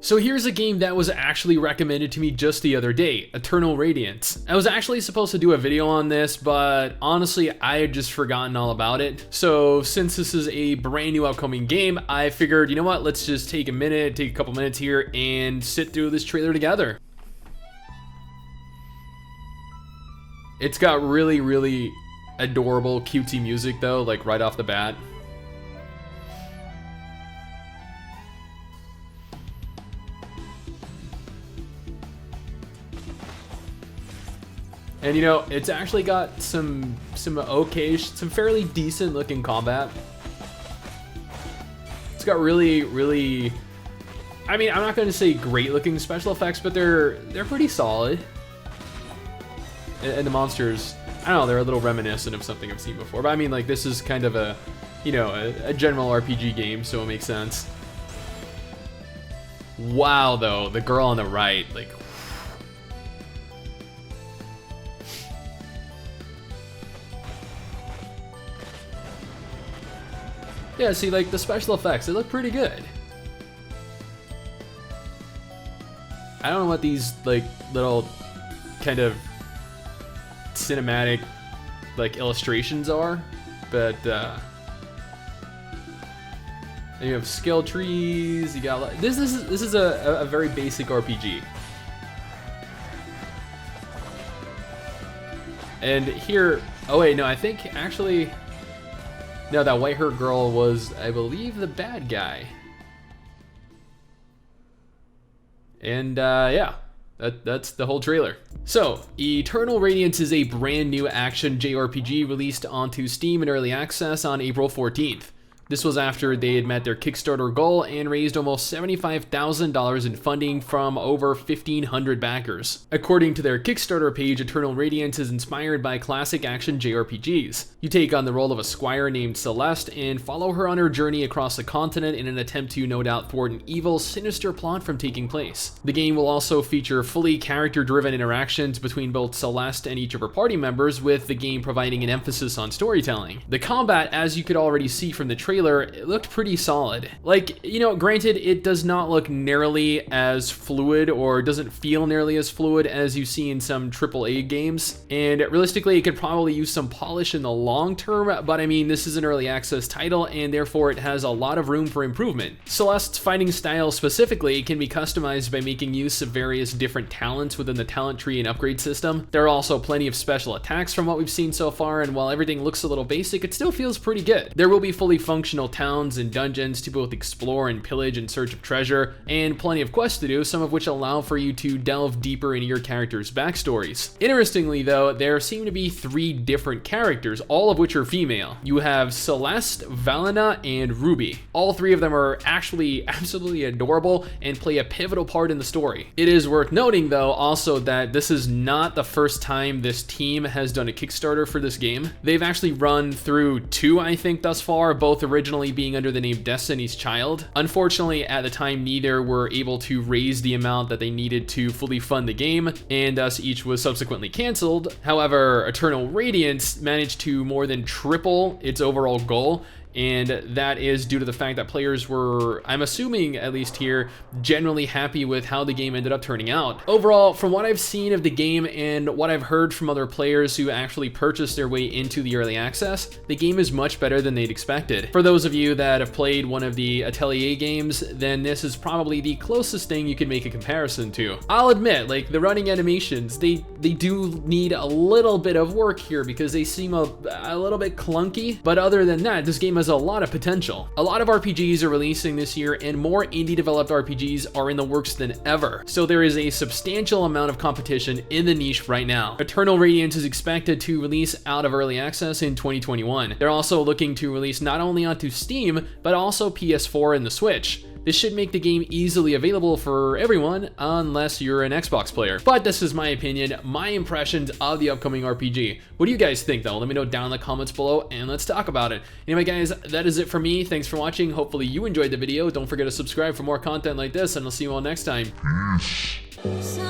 So here's a game that was actually recommended to me just the other day, Eternal Radiance. I was actually supposed to do a video on this, but honestly, I had just forgotten all about it. So since this is a brand new upcoming game, I figured, you know what, let's just take a couple minutes here and sit through this trailer together. It's got really, really adorable, cutesy music though, like right off the bat. And you know, it's actually got some fairly decent looking combat. It's got really, I mean, I'm not going to say great looking special effects, but they're pretty solid. And the monsters, I don't know, they're a little reminiscent of something I've seen before. But I mean, like, this is kind of a, you know, a general RPG game, so it makes sense. Wow, though, the girl on the right, like, yeah, see, like, the special effects, they look pretty good. I don't know what these, like, little kind of cinematic, like, illustrations are, but, and you have skill trees, you got, this is a very basic RPG. And here, oh wait, no, I think, actually, no, that white-haired girl was, I believe, the bad guy. And yeah, that's the whole trailer. So, Eternal Radiance is a brand new action JRPG released onto Steam in early access on April 14th. This was after they had met their Kickstarter goal and raised almost $75,000 in funding from over 1,500 backers. According to their Kickstarter page, Eternal Radiance is inspired by classic action JRPGs. You take on the role of a squire named Celeste and follow her on her journey across the continent in an attempt to no doubt thwart an evil, sinister plot from taking place. The game will also feature fully character-driven interactions between both Celeste and each of her party members, with the game providing an emphasis on storytelling. The combat, as you could already see from the trailer, it looked pretty solid. Like, you know, granted, it does not look nearly as fluid or doesn't feel nearly as fluid as you see in some AAA games, and realistically it could probably use some polish in the long term, but I mean, this is an early access title and therefore it has a lot of room for improvement. Celeste's fighting style specifically can be customized by making use of various different talents within the talent tree and upgrade system. There are also plenty of special attacks from what we've seen so far, and while everything looks a little basic, it still feels pretty good. There will be fully functional towns and dungeons to both explore and pillage in search of treasure, and plenty of quests to do, some of which allow for you to delve deeper into your characters' backstories. Interestingly though, there seem to be 3 different characters, all of which are female. You have Celeste, Valena, and Ruby. All 3 of them are actually absolutely adorable and play a pivotal part in the story. It is worth noting though also that this is not the first time this team has done a Kickstarter for this game. They've actually run through 2, I think, thus far, both originally being under the name Destiny's Child. Unfortunately, at the time, neither were able to raise the amount that they needed to fully fund the game, and thus each was subsequently canceled. However, Eternal Radiance managed to more than triple its overall goal, and that is due to the fact that players were, I'm assuming at least here, generally happy with how the game ended up turning out. Overall, from what I've seen of the game and what I've heard from other players who actually purchased their way into the early access, the game is much better than they'd expected. For those of you that have played one of the Atelier games, then this is probably the closest thing you can make a comparison to. I'll admit, like, the running animations, they do need a little bit of work here because they seem a little bit clunky, but other than that, this game has a lot of potential. A lot of RPGs are releasing this year, and more indie developed RPGs are in the works than ever, so there is a substantial amount of competition in the niche right now. Eternal Radiance is expected to release out of early access in 2021. They're also looking to release not only onto Steam, but also PS4 and the Switch. This should make the game easily available for everyone, unless you're an Xbox player. But this is my opinion, my impressions of the upcoming RPG. What do you guys think though? Let me know down in the comments below and let's talk about it. Anyway guys, that is it for me. Thanks for watching. Hopefully you enjoyed the video. Don't forget to subscribe for more content like this, and I'll see you all next time. Peace.